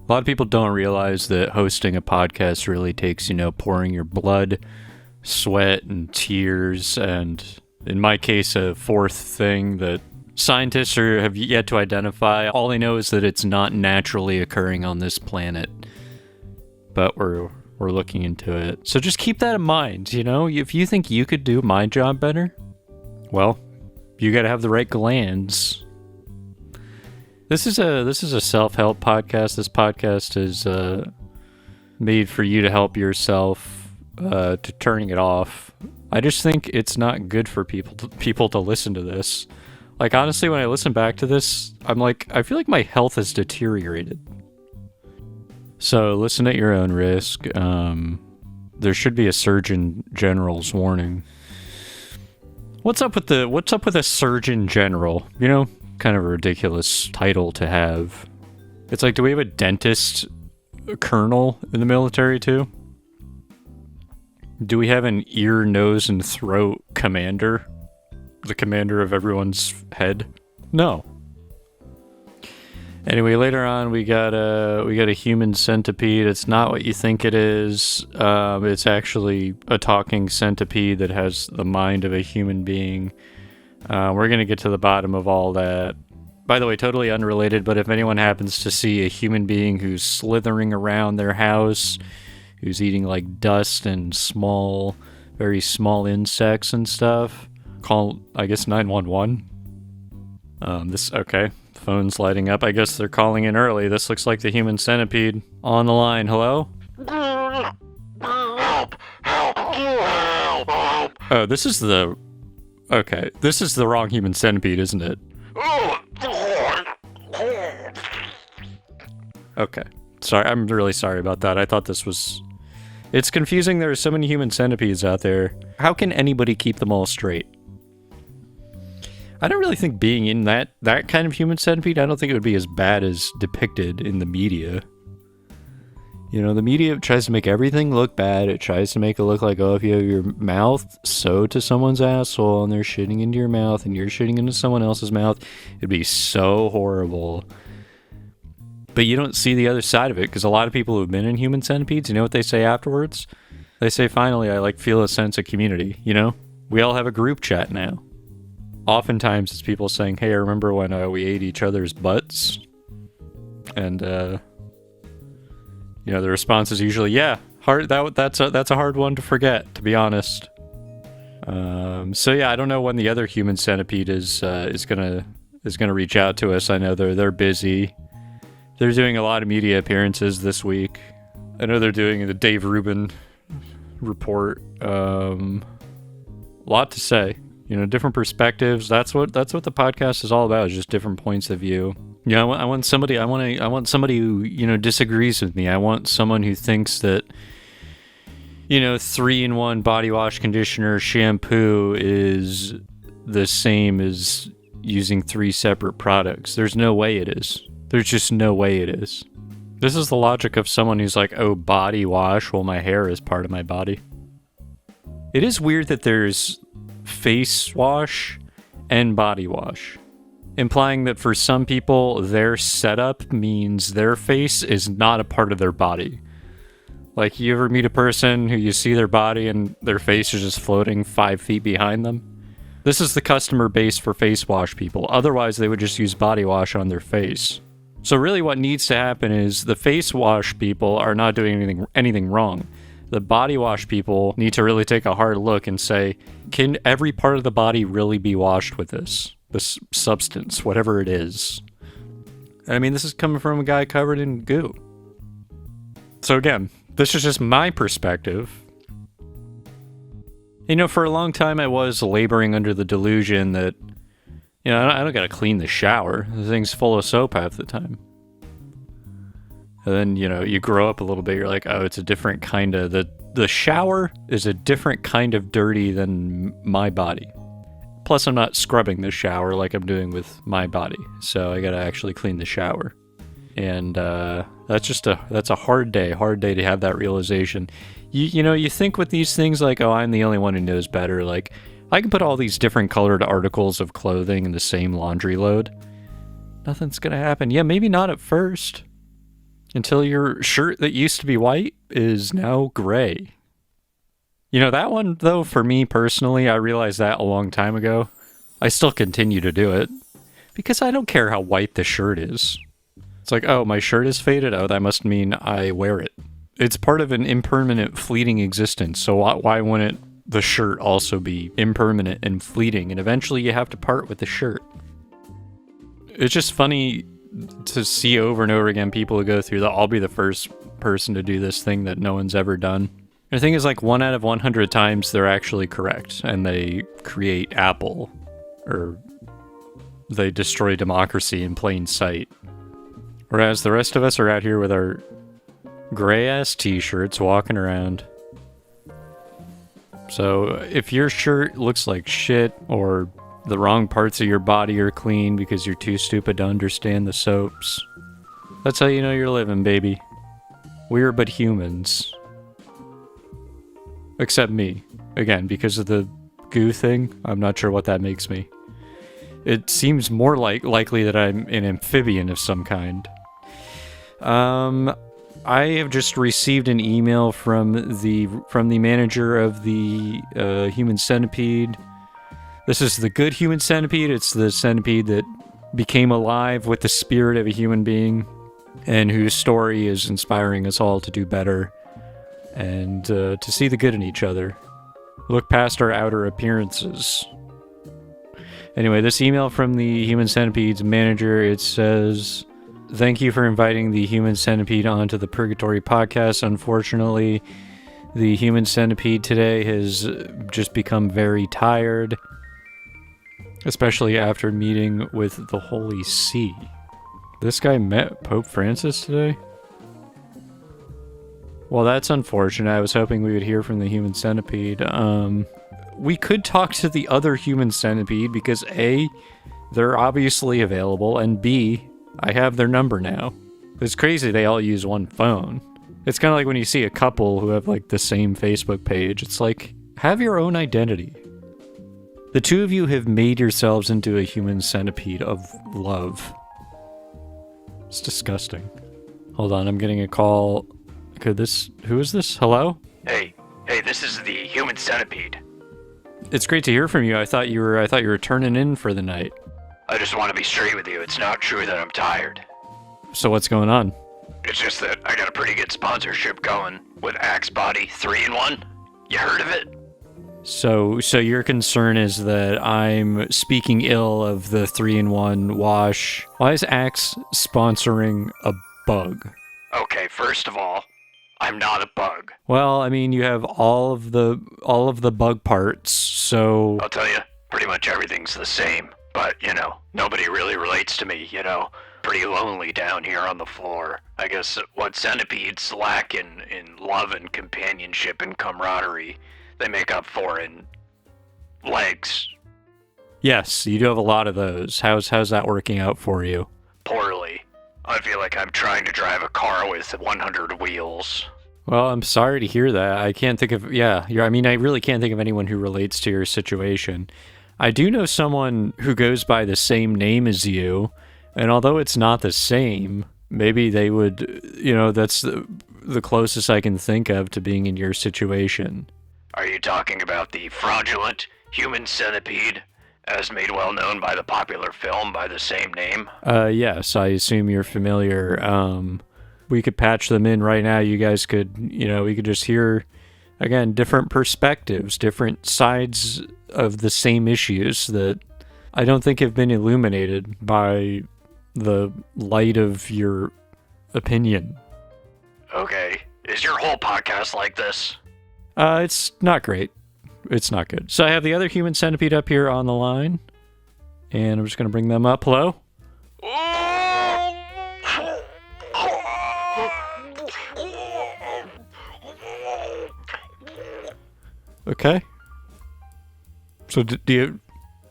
A lot of people don't realize that hosting a podcast really takes, pouring your blood, sweat, and tears, and in my case, a fourth thing that scientists have yet to identify. All they know is that it's not naturally occurring on this planet, but we're looking into it. So just keep that in mind, If you think you could do my job better, well, you got to have the right glands. This is a self-help podcast. This podcast is made for you to help yourself to turning it off. I just think it's not good for people to listen to this. Like, honestly, when I listen back to this, I'm like, I feel like my health has deteriorated. So listen at your own risk. There should be a Surgeon General's warning. What's up with a Surgeon General? Kind of a ridiculous title to have. It's like, do we have a dentist colonel in the military too? Do we have an ear, nose, and throat commander? The commander of everyone's head? No. Anyway, later on we got a human centipede. It's not what you think it is. It's actually a talking centipede that has the mind of a human being. We're going to get to the bottom of all that. By the way, totally unrelated, but if anyone happens to see a human being who's slithering around their house, who's eating like dust and very small insects and stuff, call, I guess, 911. Okay, phone's lighting up. I guess they're calling in early. This looks like the human centipede on the line. Hello? Oh, this is the wrong human centipede, isn't it? Okay. Sorry, I'm really sorry about that. I thought this was... It's confusing. There are so many human centipedes out there. How can anybody keep them all straight? I don't really think being in that kind of human centipede, I don't think it would be as bad as depicted in the media. The media tries to make everything look bad. It tries to make it look like, oh, if you have your mouth sewed to someone's asshole and they're shitting into your mouth and you're shitting into someone else's mouth, it'd be so horrible. But you don't see the other side of it, because a lot of people who've been in human centipedes, you know what they say afterwards? They say, finally, I feel a sense of community, We all have a group chat now. Oftentimes it's people saying, hey, I remember when we ate each other's butts? And, the response is usually, yeah, hard. That's a hard one to forget, to be honest. So yeah, I don't know when the other human centipede is gonna reach out to us. I know they're busy. They're doing a lot of media appearances this week. I know they're doing the Dave Rubin report. A lot to say. Different perspectives. That's what the podcast is all about. Is just different points of view. I want somebody who, disagrees with me. I want someone who thinks that, 3-in-1 body wash, conditioner, shampoo is the same as using 3 separate products. There's no way it is. There's just no way it is. This is the logic of someone who's like, oh, body wash, well, my hair is part of my body. It is weird that there's face wash and body wash, implying that for some people, their setup means their face is not a part of their body. Like, you ever meet a person who you see their body and their face is just floating 5 feet behind them? This is the customer base for face wash people. Otherwise, they would just use body wash on their face. So really what needs to happen is the face wash people are not doing anything wrong. The body wash people need to really take a hard look and say, can every part of the body really be washed with this substance, whatever it is? I mean, this is coming from a guy covered in goo. So again, this is just my perspective. For a long time I was laboring under the delusion that, I don't gotta clean the shower. The thing's full of soap half the time. And then, you grow up a little bit, you're like, oh, it's a different kind of... The shower is a different kind of dirty than my body. Plus, I'm not scrubbing the shower like I'm doing with my body. So I gotta actually clean the shower. And that's a hard day to have that realization. You think with these things like, oh, I'm the only one who knows better. Like, I can put all these different colored articles of clothing in the same laundry load. Nothing's gonna happen. Yeah, maybe not at first. Until your shirt that used to be white is now gray. You know, that one, though, for me personally, I realized that a long time ago. I still continue to do it. Because I don't care how white the shirt is. It's like, oh, my shirt is faded? Oh, that must mean I wear it. It's part of an impermanent, fleeting existence, so why wouldn't the shirt also be impermanent and fleeting? And eventually you have to part with the shirt. It's just funny to see over and over again people who go through that. I'll be the first person to do this thing that no one's ever done. And the thing is, like, 1 out of 100 times they're actually correct, and they create Apple, or they destroy democracy in plain sight. Whereas the rest of us are out here with our gray-ass t-shirts walking around. So if your shirt looks like shit, or the wrong parts of your body are clean because you're too stupid to understand the soaps, that's how you know you're living, baby. We're but humans. Except me. Again, because of the goo thing, I'm not sure what that makes me. It seems more likely that I'm an amphibian of some kind. I have just received an email from the manager of the human centipede. This is the good human centipede. It's the centipede that became alive with the spirit of a human being, and whose story is inspiring us all to do better and to see the good in each other. Look past our outer appearances. Anyway, this email from the human centipede's manager, it says, "Thank you for inviting the human centipede onto the Purgatory podcast. Unfortunately, the human centipede today has just become very tired, especially after meeting with the Holy See." This guy met Pope Francis today? Well, that's unfortunate. I was hoping we would hear from the human centipede. We could talk to the other human centipede because A, they're obviously available, and B, I have their number now. It's crazy they all use one phone. It's kind of like when you see a couple who have like the same Facebook page. It's like, have your own identity. The two of you have made yourselves into a human centipede of love. It's disgusting. Hold on, I'm getting a call. Who is this? Hello? Hey, this is the human centipede. It's great to hear from you. I thought you were turning in for the night. I just want to be straight with you. It's not true that I'm tired. So what's going on? It's just that I got a pretty good sponsorship going with Axe Body 3-in-1. You heard of it? So your concern is that I'm speaking ill of the 3-in-1 wash. Why is Axe sponsoring a bug? Okay, first of all, I'm not a bug. Well, I mean, you have all of the bug parts, so I'll tell you, pretty much everything's the same. But, nobody really relates to me, Pretty lonely down here on the floor. I guess what centipedes lack in love and companionship and camaraderie, they make up for in legs. Yes, you do have a lot of those. How's that working out for you? Poorly. I feel like I'm trying to drive a car with 100 wheels. Well, I'm sorry to hear that. I can't think of, I really can't think of anyone who relates to your situation. I do know someone who goes by the same name as you, and although it's not the same, maybe they would, that's the closest I can think of to being in your situation. Are you talking about the fraudulent human centipede, as made well known by the popular film by the same name? Yes, I assume you're familiar. We could patch them in right now. You guys could, we could just hear, again, different perspectives, different sides of the same issues that I don't think have been illuminated by the light of your opinion. Okay. Is your whole podcast like this? It's not great. It's not good. So I have the other human centipede up here on the line, and I'm just going to bring them up. Hello? Okay. So do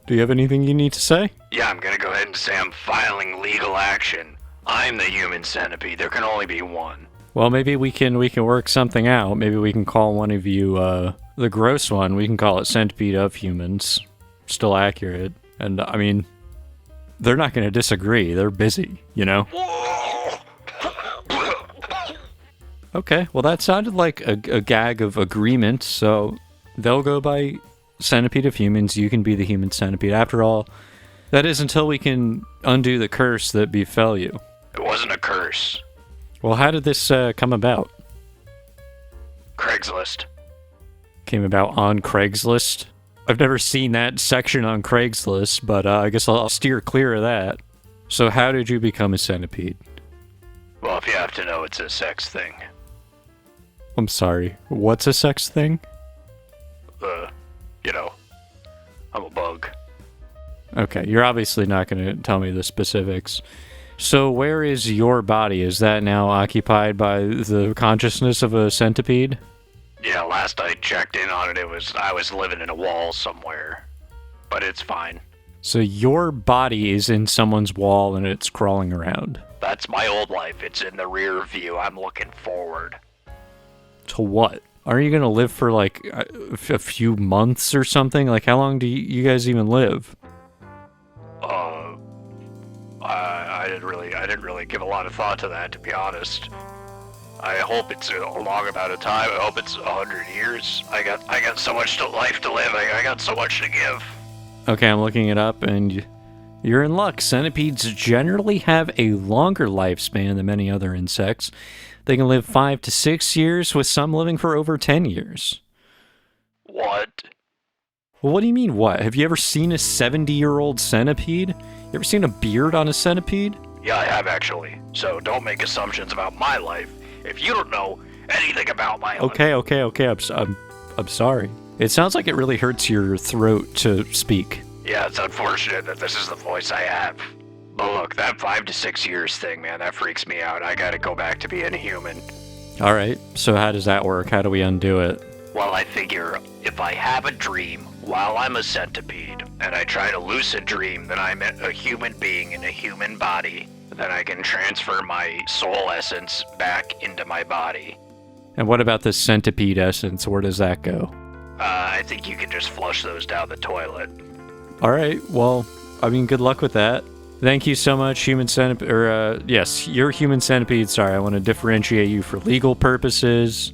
you have anything you need to say? Yeah, I'm gonna go ahead and say I'm filing legal action. I'm the human centipede. There can only be one. Well, maybe we can work something out. Maybe we can call one of you the gross one. We can call it Centipede of Humans. Still accurate. And I mean, they're not going to disagree. They're busy, Okay, well that sounded like a gag of agreement, so they'll go by centipede of humans, you can be the human centipede. After all, that is until we can undo the curse that befell you. It wasn't a curse. Well, how did this come about? Craigslist. Came about on Craigslist? I've never seen that section on Craigslist, but I guess I'll steer clear of that. So how did you become a centipede? Well, if you have to know, it's a sex thing. I'm sorry, what's a sex thing? I'm a bug. Okay, you're obviously not going to tell me the specifics. So where is your body? Is that now occupied by the consciousness of a centipede? Yeah, last I checked in on it, I was living in a wall somewhere. But it's fine. So your body is in someone's wall and it's crawling around. That's my old life. It's in the rear view. I'm looking forward. To what? Are you going to live for like a few months or something? Like how long do you guys even live? I didn't really give a lot of thought to that, to be honest. I hope it's a long amount of time. I hope it's 100 years. I got so much life to live. I got so much to give. Okay, I'm looking it up, and you're in luck. Centipedes generally have a longer lifespan than many other insects. They can live 5 to 6 years, with some living for over 10 years. What? Well, what do you mean, what? Have you ever seen a 70-year-old centipede? You ever seen a beard on a centipede? Yeah, I have actually. So don't make assumptions about my life if you don't know anything about my life. Okay. I'm sorry. It sounds like it really hurts your throat to speak. Yeah, it's unfortunate that this is the voice I have. But look, that 5 to 6 years thing, man, that freaks me out. I gotta go back to being a human. All right, so how does that work? How do we undo it? Well, I figure if I have a dream while I'm a centipede, and I try to lucid dream that I'm a human being in a human body, then I can transfer my soul essence back into my body. And what about the centipede essence? Where does that go? I think you can just flush those down the toilet. All right, well, I mean, good luck with that. Thank you so much, human centipede, yes, you're human centipede. Sorry, I want to differentiate you for legal purposes.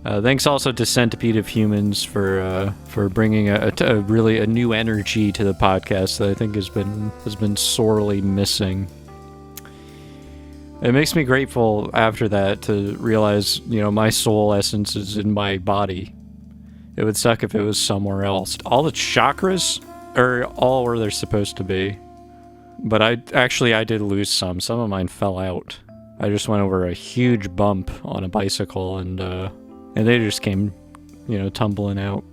Thanks also to Centipede of Humans for bringing a really a new energy to the podcast that I think has been sorely missing. It makes me grateful after that to realize, my soul essence is in my body. It would suck if it was somewhere else. All the chakras are all where they're supposed to be. But I did lose some. Some of mine fell out. I just went over a huge bump on a bicycle and they just came, tumbling out.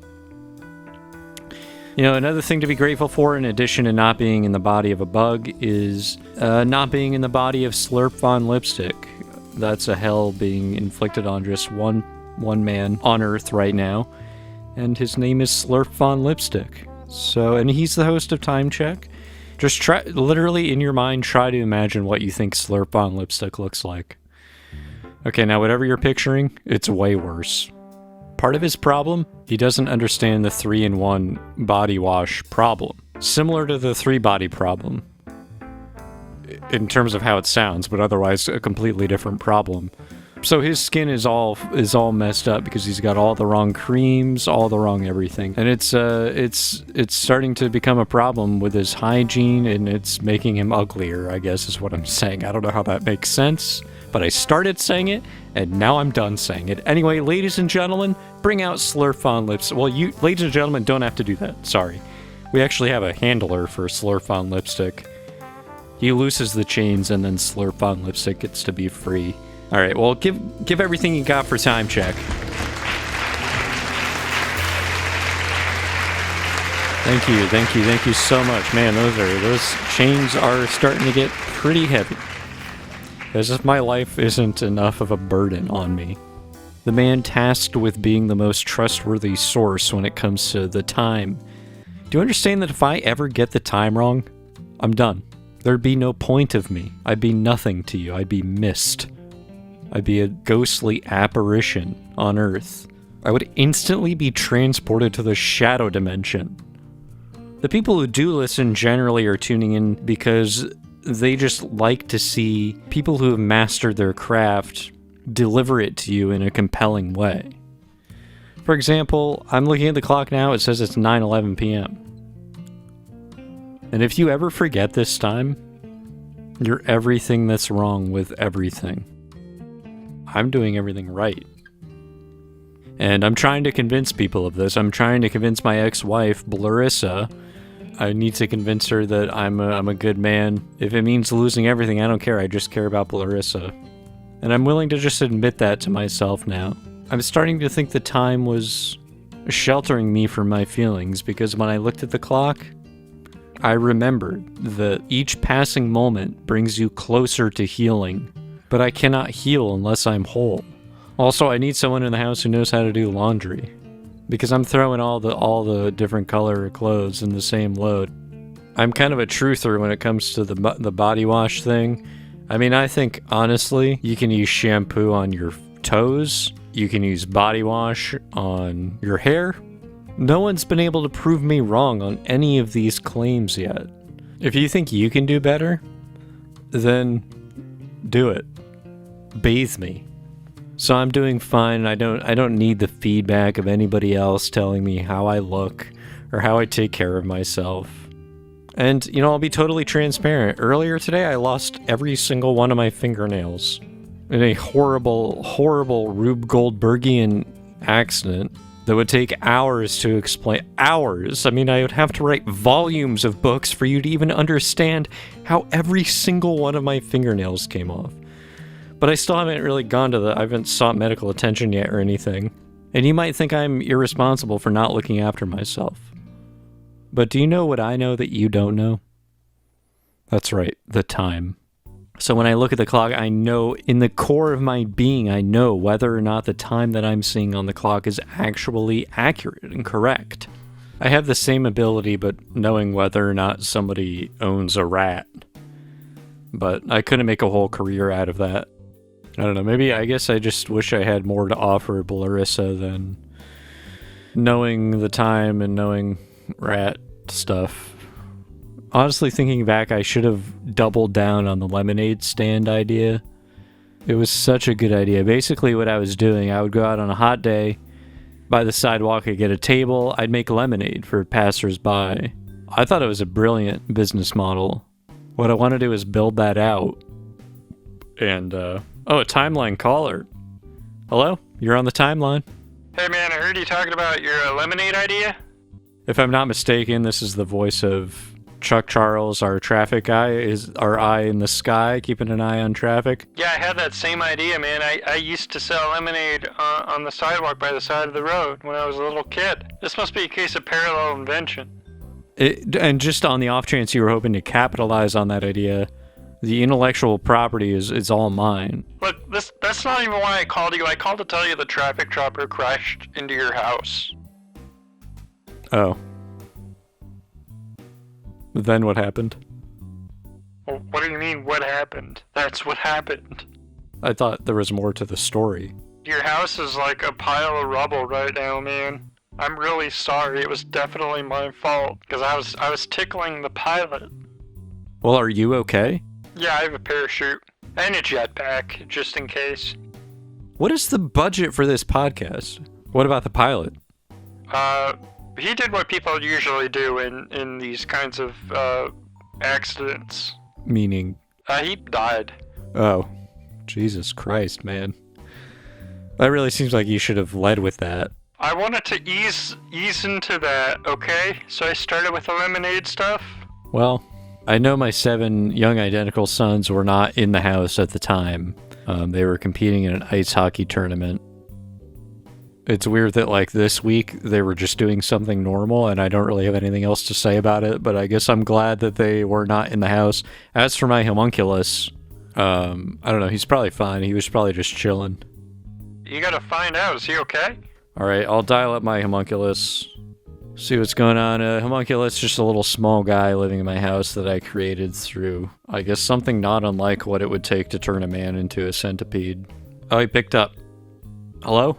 Another thing to be grateful for, in addition to not being in the body of a bug, is not being in the body of Slurp Von Lipstick. That's a hell being inflicted on just one man on Earth right now, and his name is Slurp Von Lipstick. So, and he's the host of Time Check. Just try, literally in your mind, try to imagine what you think Slurp Von Lipstick looks like. Okay, now whatever you're picturing, it's way worse. Part of his problem, he doesn't understand the 3-in-1 body wash problem. Similar to the 3-body problem. In terms of how it sounds, but otherwise a completely different problem. So his skin is all messed up because he's got all the wrong creams, all the wrong everything. And it's starting to become a problem with his hygiene, and it's making him uglier, I guess is what I'm saying. I don't know how that makes sense, but I started saying it, and now I'm done saying it. Anyway, ladies and gentlemen, bring out Slurp Von Lipstick. Well, you, ladies and gentlemen, don't have to do that. Sorry. We actually have a handler for Slurp Von Lipstick. He looses the chains, and then Slurp Von Lipstick gets to be free. All right, well, give everything you got for Time Check. Thank you so much. Man, those chains are starting to get pretty heavy. As if my life isn't enough of a burden on me. The man tasked with being the most trustworthy source when it comes to the time. Do you understand that if I ever get the time wrong, I'm done. There'd be no point of me. I'd be nothing to you. I'd be mist. I'd be a ghostly apparition on Earth. I would instantly be transported to the shadow dimension. The people who do listen generally are tuning in because they just like to see people who have mastered their craft deliver it to you in a compelling way. For example, I'm looking at the clock now, it says it's 9:11 p.m. And if you ever forget this time, you're everything that's wrong with everything. I'm doing everything right. And I'm trying to convince people of this. I'm trying to convince my ex-wife, Larissa. I need to convince her that I'm a good man. If it means losing everything, I don't care. I just care about Larissa. And I'm willing to just admit that to myself now. I'm starting to think the time was sheltering me from my feelings, because when I looked at the clock, I remembered that each passing moment brings you closer to healing, but I cannot heal unless I'm whole. Also, I need someone in the house who knows how to do laundry, because I'm throwing all the different color clothes in the same load. I'm kind of a truther when it comes to the body wash thing. I mean, I think, honestly, you can use shampoo on your toes, you can use body wash on your hair. No one's been able to prove me wrong on any of these claims yet. If you think you can do better, then do it. Bathe me. So I'm doing fine, and I don't need the feedback of anybody else telling me how I look or how I take care of myself. And, I'll be totally transparent. Earlier today, I lost every single one of my fingernails in a horrible, horrible Rube Goldbergian accident that would take hours to explain. Hours! I mean, I would have to write volumes of books for you to even understand how every single one of my fingernails came off. But I still haven't really I haven't sought medical attention yet or anything. And you might think I'm irresponsible for not looking after myself. But do you know what I know that you don't know? That's right, the time. So when I look at the clock, I know in the core of my being, I know whether or not the time that I'm seeing on the clock is actually accurate and correct. I have the same ability, but knowing whether or not somebody owns a rat. But I couldn't make a whole career out of that. I don't know, I guess I just wish I had more to offer Larissa than knowing the time and knowing rat stuff. Honestly, thinking back, I should have doubled down on the lemonade stand idea. It was such a good idea. Basically, what I was doing, I would go out on a hot day, by the sidewalk, I'd get a table, I'd make lemonade for passersby. I thought it was a brilliant business model. What I want to do is build that out. And, a timeline caller. Hello? You're on the timeline. Hey man, I heard you talking about your lemonade idea. If I'm not mistaken, this is the voice of Chuck Charles, our traffic guy, is our eye in the sky, keeping an eye on traffic. Yeah, I had that same idea, man. I used to sell lemonade on the sidewalk by the side of the road when I was a little kid. This must be a case of parallel invention. And just on the off chance you were hoping to capitalize on that idea, the intellectual property is all mine. Look, that's not even why I called you. I called to tell you the traffic chopper crashed into your house. Oh. Then what happened? Well, what do you mean, what happened? That's what happened. I thought there was more to the story. Your house is like a pile of rubble right now, man. I'm really sorry. It was definitely my fault, because I was tickling the pilot. Well, are you okay? Yeah, I have a parachute. And a jetpack, just in case. What is the budget for this podcast? What about the pilot? He did what people usually do in these kinds of, accidents. Meaning? He died. Oh. Jesus Christ, man. That really seems like you should have led with that. I wanted to ease into that, okay? So I started with the lemonade stuff. Well, I know my 7 young identical sons were not in the house at the time. They were competing in an ice hockey tournament. It's weird that, like, this week they were just doing something normal, and I don't really have anything else to say about it, but I guess I'm glad that they were not in the house. As for my homunculus, I don't know, he's probably fine. He was probably just chilling. You gotta find out, is he okay? Alright, I'll dial up my homunculus. See what's going on. Homunculus, just a little small guy living in my house that I created through, I guess, something not unlike what it would take to turn a man into a centipede. Oh, he picked up. Hello?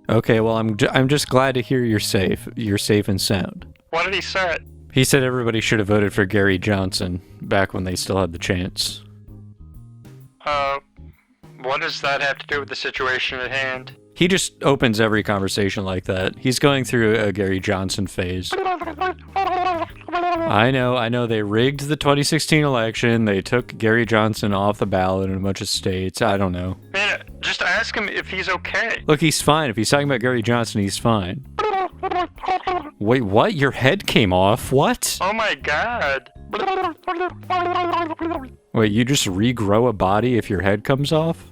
Okay, well, I'm just glad to hear you're safe. You're safe and sound. What did he say? He said everybody should have voted for Gary Johnson back when they still had the chance. What does that have to do with the situation at hand? He just opens every conversation like that. He's going through a Gary Johnson phase. I know, they rigged the 2016 election. They took Gary Johnson off the ballot in a bunch of states. I don't know. Man, just ask him if he's okay. Look, he's fine. If he's talking about Gary Johnson, he's fine. Wait, what? Your head came off? What? Oh my god. Wait, you just regrow a body if your head comes off?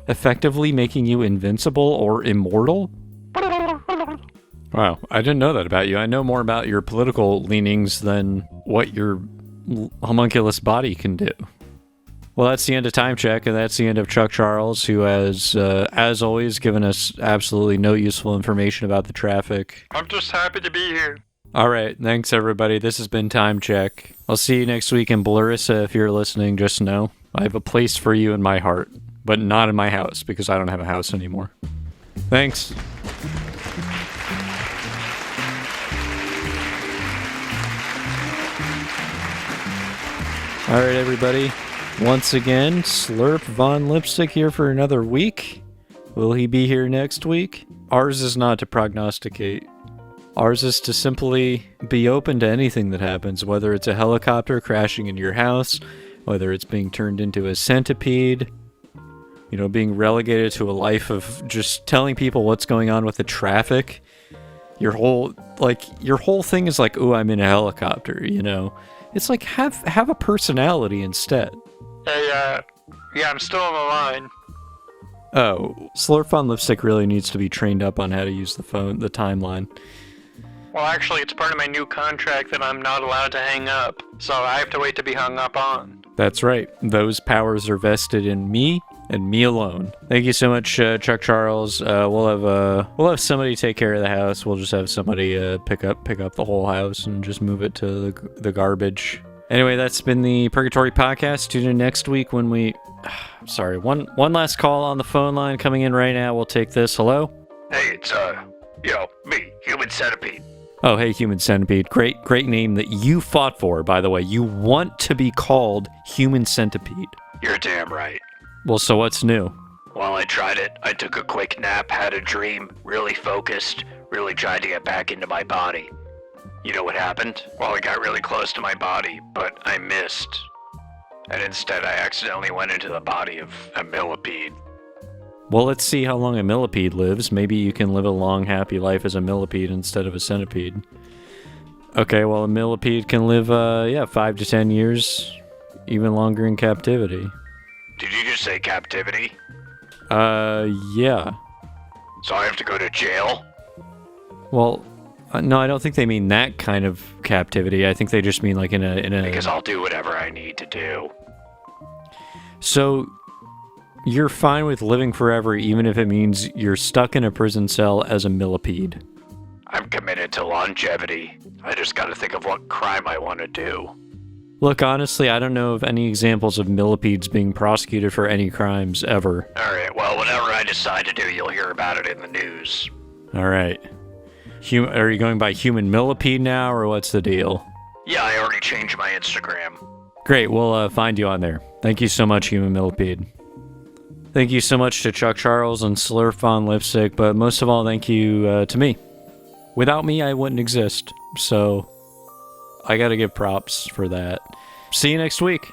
Effectively making you invincible or immortal? Wow, I didn't know that about you. I know more about your political leanings than what your homunculus body can do. Well, that's the end of Time Check, and that's the end of Chuck Charles, who has, as always, given us absolutely no useful information about the traffic. I'm just happy to be here. All right, thanks, everybody. This has been Time Check. I'll see you next week in Blurissa. If you're listening, just know I have a place for you in my heart, but not in my house, because I don't have a house anymore. Thanks. All right, everybody. Once again, Slurp Von Lipstick here for another week. Will he be here next week? Ours is not to prognosticate. Ours is to simply be open to anything that happens, whether it's a helicopter crashing into your house, whether it's being turned into a centipede, you know, being relegated to a life of just telling people what's going on with the traffic. Your whole thing is like, ooh, I'm in a helicopter, you know? It's like, have a personality instead. Hey, yeah, I'm still on the line. Oh, Slurp on Lipstick really needs to be trained up on how to use the timeline. Well, actually, it's part of my new contract that I'm not allowed to hang up, so I have to wait to be hung up on. That's right. Those powers are vested in me and me alone. Thank you so much, Chuck Charles. We'll have somebody take care of the house. We'll just have somebody pick up the whole house and just move it to the garbage. Anyway, that's been the Purgatory Podcast. Tune in next week when we... Sorry, one last call on the phone line coming in right now. We'll take this. Hello? Hey, it's, me, Human Centipede. Oh, hey, Human Centipede. Great name that you fought for, by the way. You want to be called Human Centipede. You're damn right. Well, so what's new? Well, I tried it. I took a quick nap, had a dream, really focused, really tried to get back into my body. You know what happened? Well, I got really close to my body, but I missed. And instead, I accidentally went into the body of a millipede. Well, let's see how long a millipede lives. Maybe you can live a long, happy life as a millipede instead of a centipede. Okay, well, a millipede can live, 5 to 10 years, even longer in captivity. Did you just say captivity? Yeah. So I have to go to jail? Well, no, I don't think they mean that kind of captivity. I think they just mean like in a... Because I'll do whatever I need to do. So, you're fine with living forever even if it means you're stuck in a prison cell as a millipede? I'm committed to longevity. I just gotta think of what crime I want to do. Look, honestly, I don't know of any examples of millipedes being prosecuted for any crimes ever. Alright, well, whatever I decide to do, you'll hear about it in the news. Alright. Are you going by Human Millipede now, or what's the deal? Yeah, I already changed my Instagram. Great, we'll find you on there. Thank you so much, Human Millipede. Thank you so much to Chuck Charles and Slurp on Lipstick, but most of all, thank you to me. Without me, I wouldn't exist, so I gotta give props for that. See you next week.